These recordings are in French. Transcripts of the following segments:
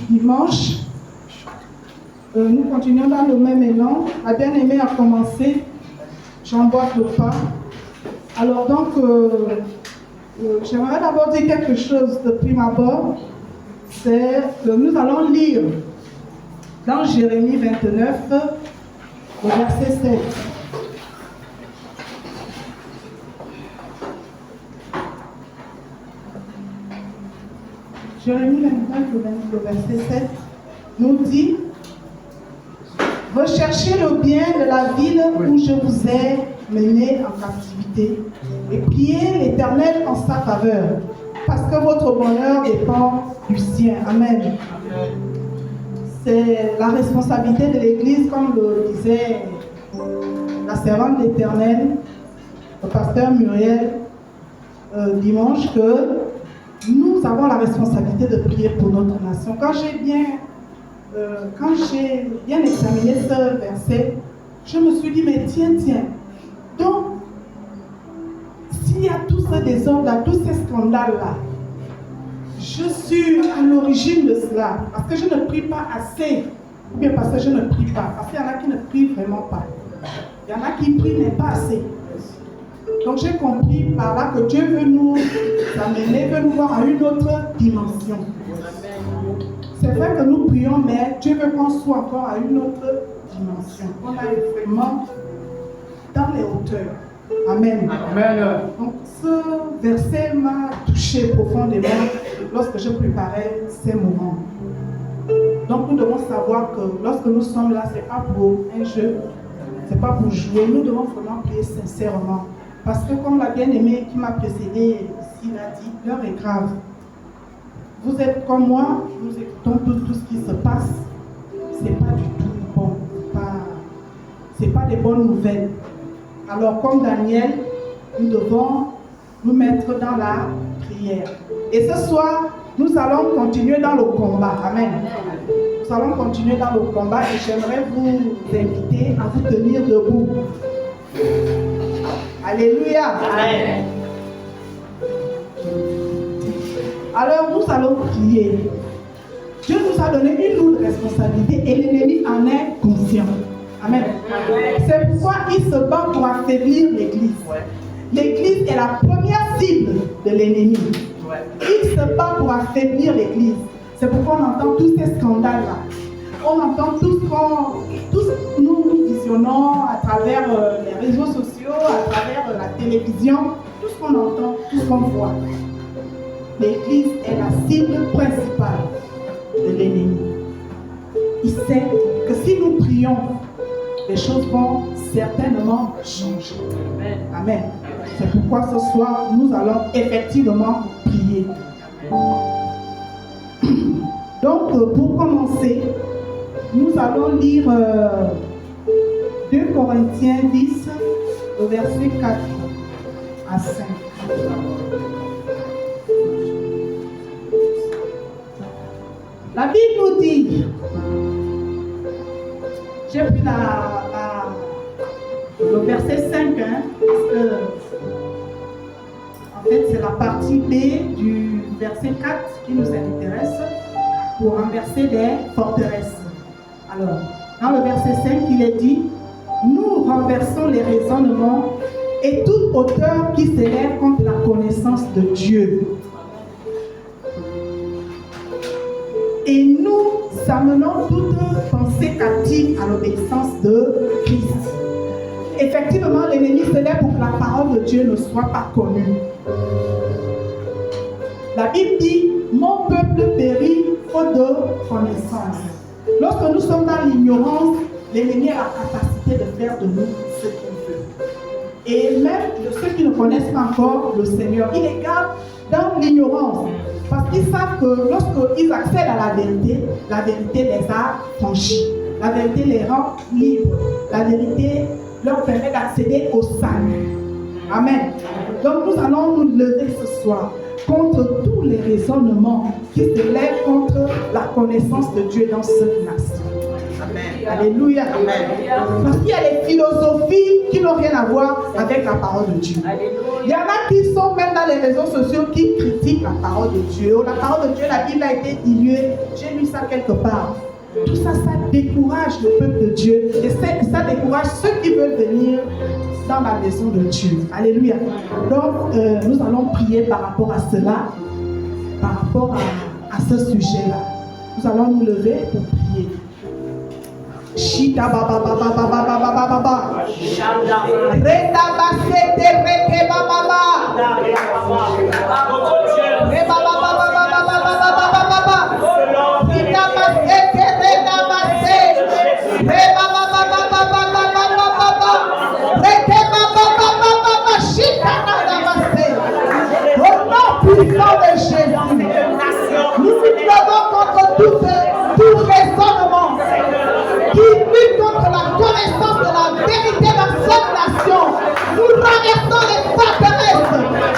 Dimanche, nous continuons dans le même élan. La bien-aimée a commencé, j'emboîte le pas. Alors donc, j'aimerais d'abord dire quelque chose de prime abord. C'est que nous allons lire dans Jérémie 29, le verset 7. Jérémie 29, le verset 7, nous dit « Recherchez le bien de la ville où je vous ai mené en captivité et priez l'Éternel en sa faveur, parce que votre bonheur dépend du sien. » Amen. C'est la responsabilité de l'Église, comme le disait la servante de l'Éternel, le pasteur Muriel, dimanche, que nous avons la responsabilité de prier pour notre nation. Quand j'ai bien examiné ce verset, je me suis dit, mais tiens, donc, s'il y a tout ce désordre-là, tous ces scandales-là, je suis à l'origine de cela, parce que je ne prie pas assez, ou bien parce que je ne prie pas, parce qu'il y en a qui ne prient vraiment pas. Il y en a qui prient, mais pas assez. Donc j'ai compris par là que Dieu veut nous amener, veut nous voir à une autre dimension. C'est vrai que nous prions, mais Dieu veut qu'on soit encore à une autre dimension. On aille vraiment dans les hauteurs. Amen. Amen. Donc ce verset m'a touché profondément lorsque je préparais ces moments. Donc nous devons savoir que lorsque nous sommes là, ce n'est pas pour un jeu, ce n'est pas pour jouer. Nous devons vraiment prier sincèrement. Parce que comme la bien-aimée qui m'a précédé ici l'a dit, l'heure est grave. Vous êtes comme moi, nous écoutons tout ce qui se passe. Ce n'est pas du tout bon. Ce n'est pas des bonnes nouvelles. Alors comme Daniel, nous devons nous mettre dans la prière. Et ce soir, nous allons continuer dans le combat. Amen. Nous allons continuer dans le combat et j'aimerais vous inviter à vous tenir debout. Alléluia. Amen. Alors nous allons prier. Dieu nous a donné une lourde responsabilité et l'ennemi en est conscient. Amen. C'est pourquoi il se bat pour affaiblir l'Église. L'Église est la première cible de l'ennemi. Il se bat pour affaiblir l'Église. C'est pourquoi on entend tous ces scandales-là. On entend tout ce que nous visionnons à travers les réseaux sociaux, à travers la télévision, tout ce qu'on entend, tout ce qu'on voit. L'Église est la cible principale de l'ennemi. Il sait que si nous prions, les choses vont certainement changer. Amen. C'est pourquoi ce soir, nous allons effectivement prier. Donc, pour commencer, nous allons lire 2 Corinthiens 10, le verset 4 à 5. La Bible nous dit, j'ai pris le verset 5, parce que en fait c'est la partie B du verset 4 qui nous intéresse pour renverser des forteresses. Alors, dans le verset 5, il est dit, nous renversons les raisonnements et toute hauteur qui s'élève contre la connaissance de Dieu. Et nous amenons toute pensée captive à l'obéissance de Christ. effectivement, l'ennemi se lève pour que la parole de Dieu ne soit pas connue. La Bible dit, mon peuple périt faute de connaissance. Lorsque nous sommes dans l'ignorance, l'ennemi a la capacité de faire de nous ce qu'il veut. Et même ceux qui ne connaissent pas encore le Seigneur, il les garde dans l'ignorance. Parce qu'ils savent que lorsqu'ils accèdent à la vérité les a franchis. La vérité les rend libres. La vérité leur permet d'accéder au salut. Amen. Donc nous allons nous lever ce soir contre tous les raisonnements qui se lèvent contre la connaissance de Dieu dans cette nation. Amen. Alléluia. Amen. Parce qu'il y a des philosophies qui n'ont rien à voir avec la parole de Dieu. Alléluia. Il y en a qui sont même dans les réseaux sociaux qui critiquent la parole de Dieu. La parole de Dieu, la Bible a été diluée. J'ai lu ça quelque part. Tout ça, ça décourage le peuple de Dieu. Et ça décourage ceux qui veulent venir dans la maison de Dieu. Alléluia. Donc, nous allons prier par rapport à cela, par rapport à ce sujet-là. Nous allons nous lever pour prier. Shita baba baba baba baba baba. Reda basete reke baba baba. Reba baba baba baba baba baba. Reda basete reda basete. Reba baba baba baba baba baba. Reke baba baba baba. Shita baba basete. Au nom puissant de Jésus, nous nous levons contre tout raisonnement qui lutte contre la connaissance de la vérité dans cette nation. Nous renversons les forteresses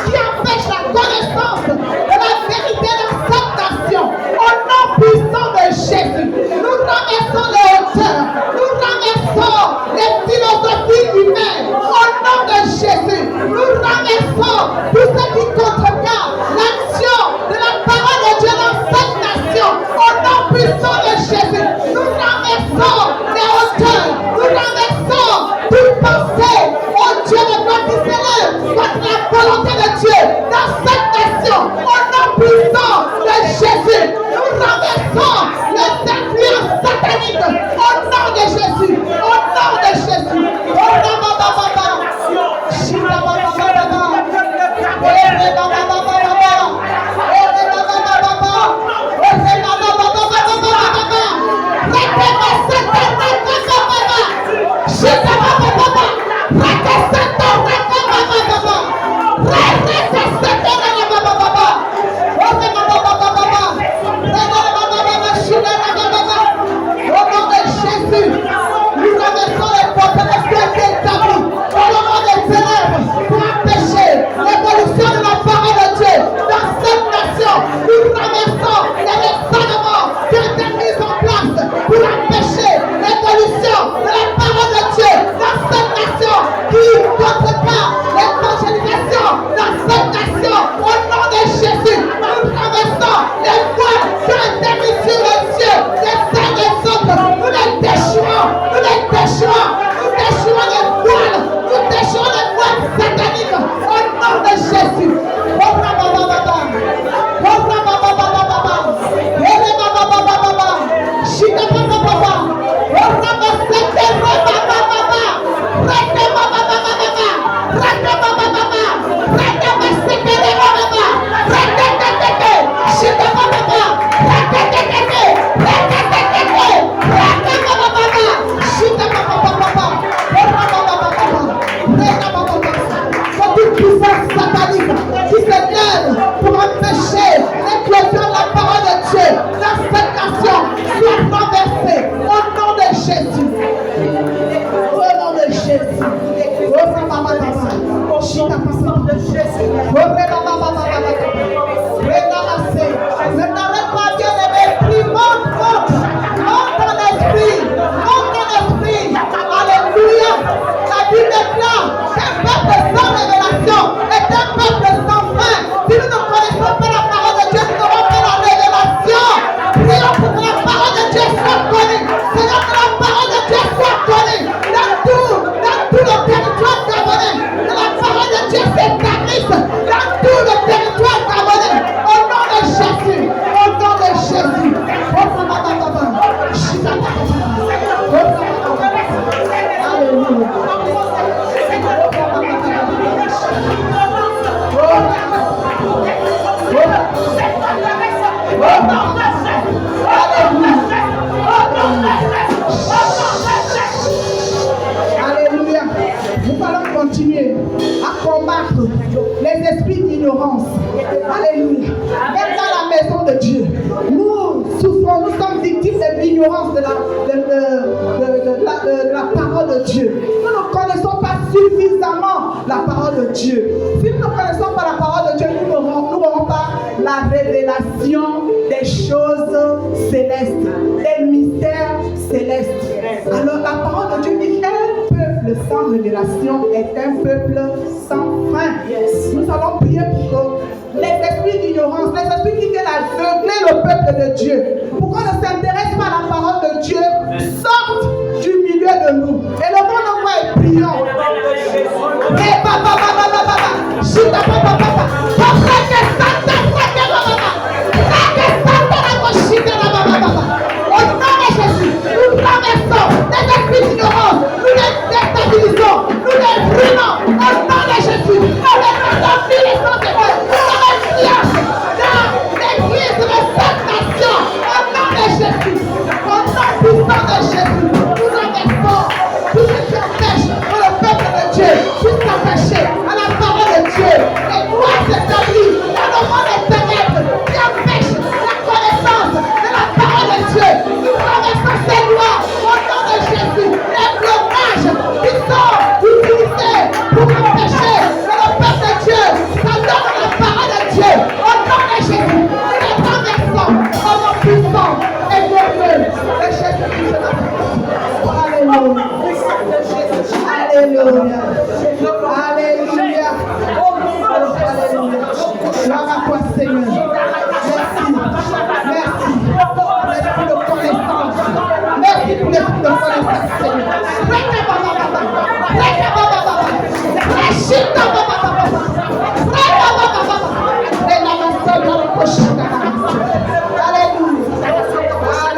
qui empêchent la connaissance de la vérité dans cette nation. Au nom puissant de Jésus, nous renversons les hauteurs, nous renversons les philosophies humaines. Au nom de Jésus, nous renversons tout ce qui contrecarre l'action de la parole de Dieu dans cette nation. Au nom puissant de Jésus, nous renversons les hauteurs, nous renversons toute pensée, oh Dieu de gloire qui s'élève contre esprits d'ignorance. Alléluia. Même dans la maison de Dieu, nous souffrons, nous sommes victimes de l'ignorance de la parole de Dieu. Nous ne connaissons pas suffisamment la parole de Dieu. Si nous ne connaissons pas la parole de Dieu, nous n'aurons pas la révélation des choses célestes, des mystères célestes. Alors la parole de Dieu dit qu'un peuple sans révélation est un peuple sans fin. Nous allons prier pour que les esprits d'ignorance, les esprits qui viennent aveugler le peuple de Dieu, pour qu'on ne s'intéresse pas à la parole de Dieu, sortent du milieu de nous. Et le monde envoie et prions. Et papa, chita papa, au nom de Jésus, nous traversons les esprits d'ignorance, nous les déstabilisons, nous les brûlons, au nom de Jésus, nous les mettons sur les conséquences, nous les dans l'église de cette nation, au nom de Jésus, au nom puissant de Jésus, nous traversons tout ce qui empêche le peuple de Dieu, tout s'empêcher à la parole de Dieu, les lois s'établissent dans le monde des ténèbres, qui empêchent la connaissance de la parole de Dieu. Nous traversons ces lois au nom de Jésus, les blocages qui sont utilisés pour empêcher que le peuple de Dieu s'adonne à la parole de Dieu. Au nom de Jésus, nous les traversons au nom puissant et glorieux de Jésus-Christ. Alléluia. Alléluia. Alléluia. Alléluia. Gloire à toi, Seigneur. Merci. Merci. Merci de connaissance. Merci pour l'esprit de connaissance, Seigneur.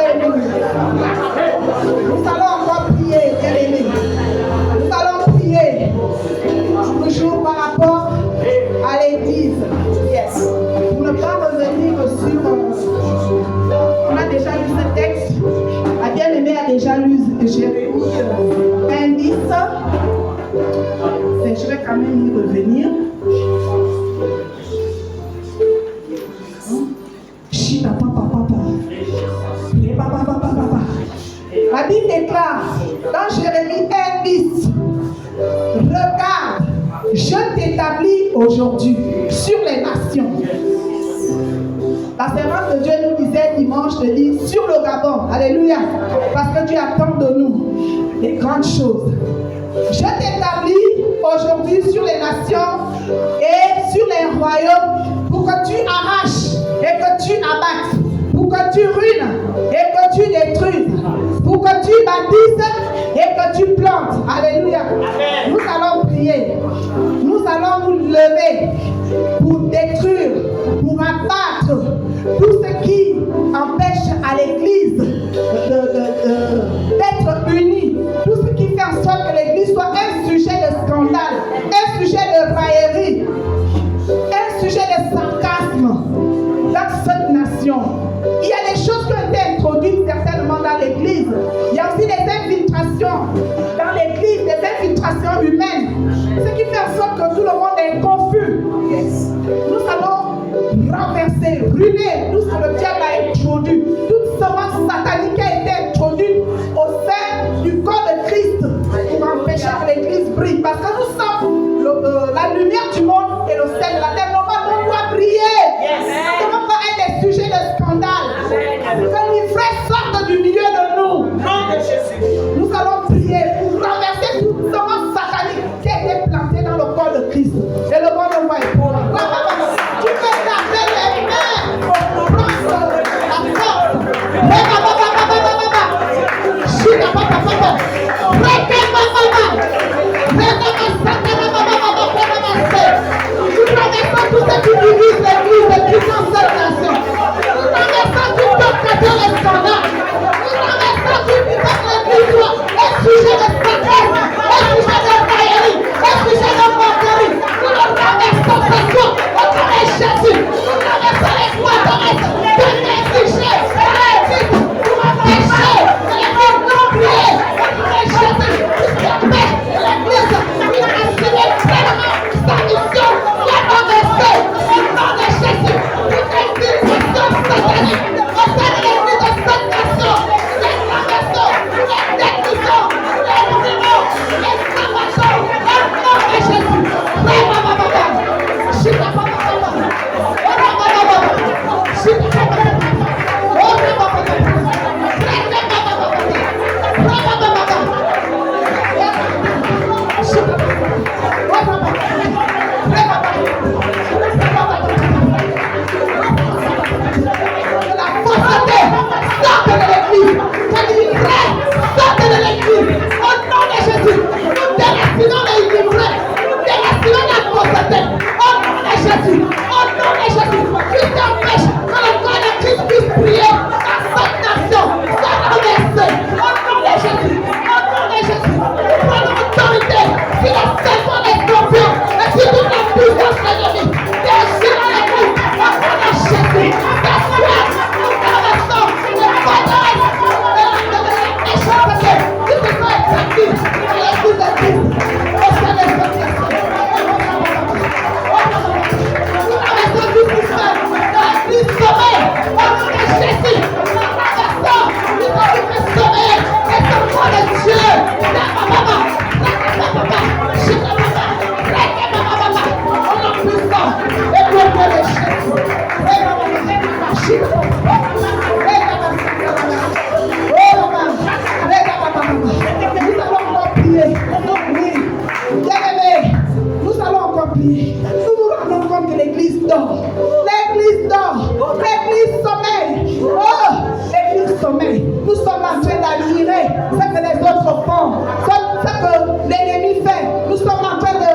Alléluia. Nous allons encore prier, bien-aimés. Nous allons prier toujours par rapport à l'église. Yes. Pour ne pas revenir sur. On a déjà lu ce texte. La bien-aimée a déjà lu Jérémie 1:10. Je vais quand même y revenir. La Bible déclare dans Jérémie 1:10, regarde, je t'établis aujourd'hui sur les nations. La servante de Dieu nous disait dimanche de dire sur le Gabon. Alléluia. Parce que Dieu attend de nous des grandes choses. Je t'établis aujourd'hui sur les nations et sur les royaumes pour que tu arraches et que tu abattes, pour que tu ruines et que tu détruises, pour que tu bâtisses et que tu plantes. Alléluia. Nous allons prier. Nous allons nous lever pour détruire, pour abattre tout ce qui empêche à l'église d'être unie, tout ce qui fait en sorte que l'église soit un sujet de scandale, un sujet de raillerie, un sujet de sarcasme dans cette nation. Il y a des choses qui ont été introduites certainement dans l'église. Il y a aussi des infiltrations dans l'église, des infiltrations humaines. Ce qui fait en sorte que tout le monde est confus. Yes. Nous allons renverser, ruiner tout ce que le diable a introduit. Toute semence satanique a été introduite au sein du corps de Christ pour empêcher que l'église brille. Parce que nous sommes la lumière du monde et le sel de la terre. On doit briller. Yes. Nous ne devons pas être des sujets de scandale. Que l'ivresse sorte du milieu de nous. Nous allons prier pour renverser toute semence satanique qui a été plantée dans le corps de Christ. Et le monde le voit. Tu peux taper les mains pour prendre la force. Nous traversons tout ce qui divise l'église et qui dans cette nation. Nous traversons tout ce qui est les scandales. Nous traversons tout ce qui fait l'église soit un sujet de scandale, un sujet de raillerie, un sujet de moquerie. Nous le traversons ce soir au nom de Jésus. Nous traversons les forteresses de négliger, pour empêcher que l'église non brille. Au nom de Jésus, qui empêche que l'église puisse assumer pleinement sa mission, la conversion. Nous allons encore prier. Oui. Bien-aimés, nous allons encore prier. Nous nous rendons compte que l'église dort. L'église dort. L'église sommeille. Oh, l'église sommeille. Nous sommes en train d'admirer ce que les autres font, ce que l'ennemi fait. Nous sommes en train de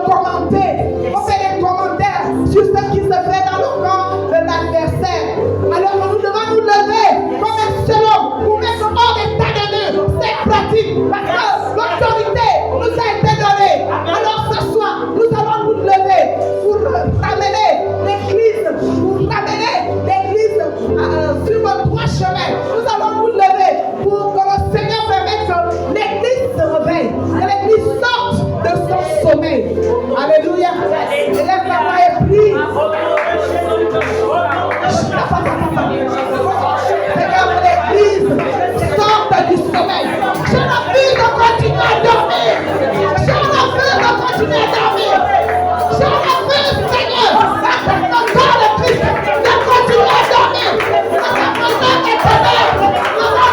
commenter. On fait des commentaires sur ce qui se fait dans le camp de l'adversaire. Alors nous devons nous lever comme un seul homme pour mettre hors d'état de nous cette pratique. Parce que l'autorité nous a été donnée. Alors ce soir, nous allons nous lever pour ramener l'église, sur le droit chemin. Nous allons nous lever pour que le Seigneur permette que l'église se réveille, que l'église sorte de son sommeil. Alléluia. Élève la main et prie. Seigneur, que l'église sorte du sommeil. Je n'ai plus de continuer à dormir. Je n'ai plus de continuer à dormir. Je n'ai plus, Seigneur, avec le corps de Christ, de continuer à dormir. Avec le nom des ténèbres,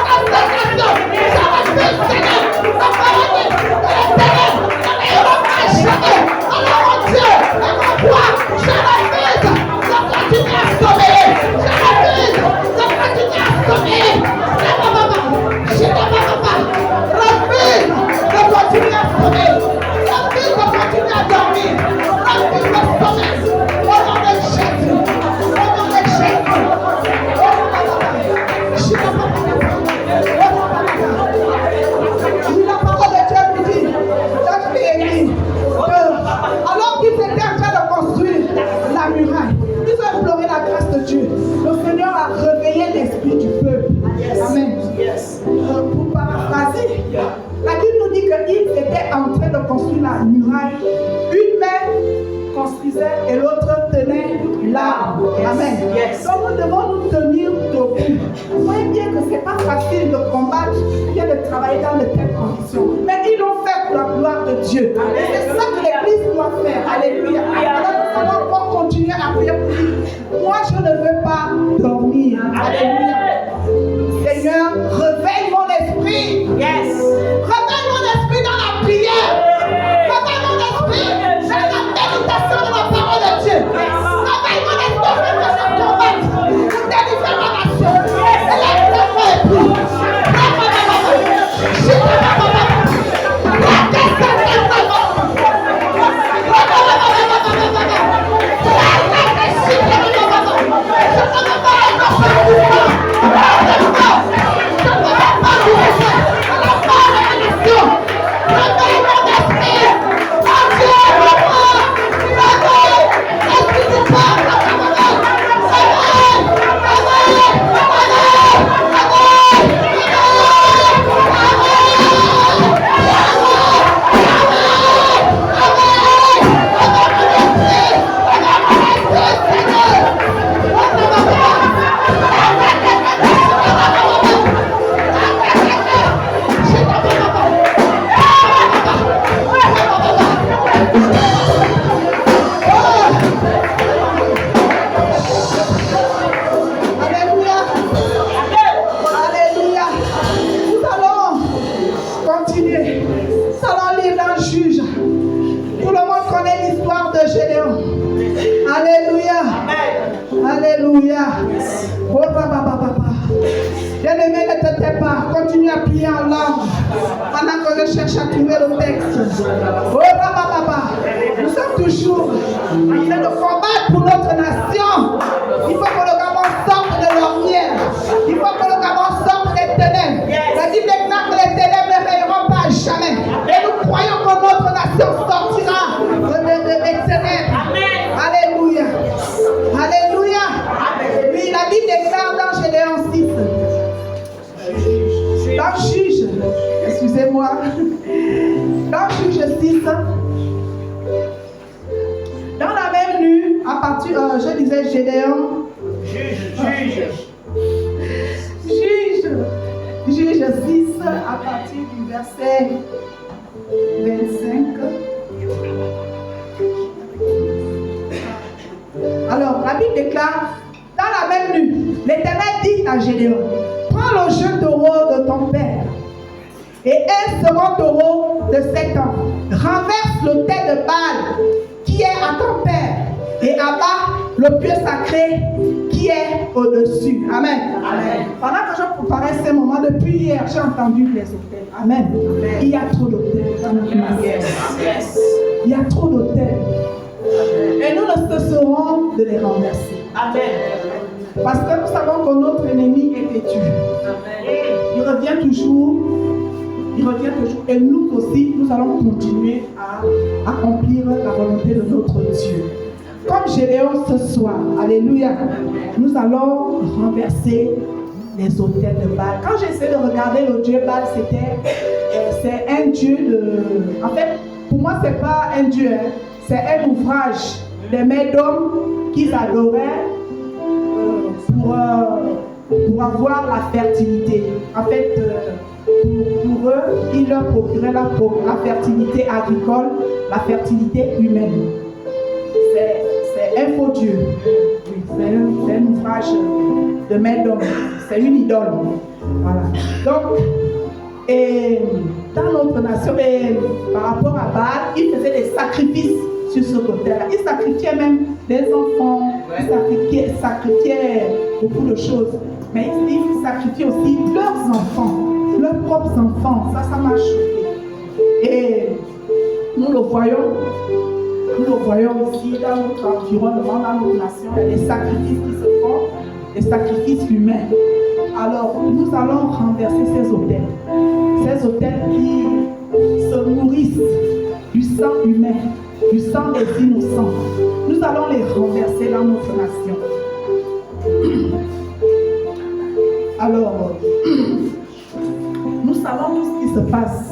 avec la sécrétion. Je n'ai plus, Seigneur, de parler de les ténèbres. Je n'ai pas jamais. Alors, mon Dieu, et mon roi, je refuse de continuer à sommeiller. Je refuse de continuer à sommeiller. Je refuse de continuer à sommeiller. Refuse de continuer à dormir. Refuse de sommeiller. Au nom de Jésus. Au nom de Jésus. La parole de Dieu nous dit, dans Jérémie, alors qu'ils étaient en train de construire la muraille, ils ont imploré la grâce de Dieu. Le Seigneur a réveillé l'esprit du peuple. Amen. Pour paraphraser, la Bible nous dit qu'ils étaient en train de construire la muraille. Une main construisait et l'autre tenait l'arbre. Amen. Donc nous devons nous tenir debout. Vous voyez bien que ce n'est pas facile de combattre, bien de travailler dans de telles conditions. Mais ils l'ont fait pour la gloire de Dieu. Et c'est ça que l'Église doit faire. Alléluia. Alors nous allons encore continuer à prier pour lui. Moi je ne veux pas dormir. Alléluia. Seigneur, réveille mon esprit. Yes. Réveille mon esprit dans la prière. Réveille mon esprit dans la méditation de la parole de Dieu. Réveille mon esprit pour que je combatte pour délivrer ma nation. Et lève-le-moi et prie. Bien-aimé, ne te tais pas. Continue à prier en langue pendant que je cherche à trouver le texte. Nous sommes toujours en train de combattre pour notre nation. Il faut que le Gabon sorte de l'ornière. Il faut que le Gabon sorte des ténèbres. La Bible déclare que les ténèbres ne rayeront pas jamais. Et nous croyons que notre nation sortira des ténèbres. Alléluia. Alléluia. Oui, la Bible déclare dans Gédéon 6. Dans Juge, excusez-moi, dans Juge 6, dans la même nuit, à partir, je disais Gédéon, Juge 6, à partir du verset 25. Alors, la Bible déclare, dans l'a même lu. L'Éternel dit à Gédéon, prends le jeune taureau de ton père et un second taureau de 7 ans. Renverse l'autel de Baal qui est à ton père et abat le pieu sacré qui est au-dessus. Amen. Amen. Pendant que je préparais ce moment, depuis hier, j'ai entendu les autels. Amen. Amen. Il y a trop d'autels. Il y a trop d'autels. Et nous ne cesserons de les renverser. Amen. Parce que nous savons que notre ennemi est têtu. Il revient toujours. Et nous aussi, nous allons continuer à accomplir la volonté de notre Dieu. Comme Gédéon ce soir, alléluia, nous allons renverser les autels de Baal. Quand j'essaie de regarder le dieu Baal, c'est un dieu de... En fait, pour moi, ce n'est pas un dieu, hein. C'est un ouvrage des Médom qu'ils adoraient pour avoir la fertilité. En fait, pour eux, il leur procurait la fertilité agricole, la fertilité humaine. C'est un faux dieu. Oui, c'est un ouvrage de Médom. C'est une idole. Voilà. Donc, et dans notre nation, par rapport à Baal, ils faisaient des sacrifices sur ce côté-là. Ils sacrifiaient même des enfants, ils sacrifiaient beaucoup de choses. Mais ils sacrifiaient aussi leurs enfants, leurs propres enfants. Ça m'a choqué. Et nous le voyons ici dans notre environnement, dans notre nation. Il y a des sacrifices qui se font, des sacrifices humains. Alors, nous allons renverser ces autels qui se nourrissent du sang humain, du sang des innocents. Nous allons les renverser dans notre nation. Alors, nous savons tout ce qui se passe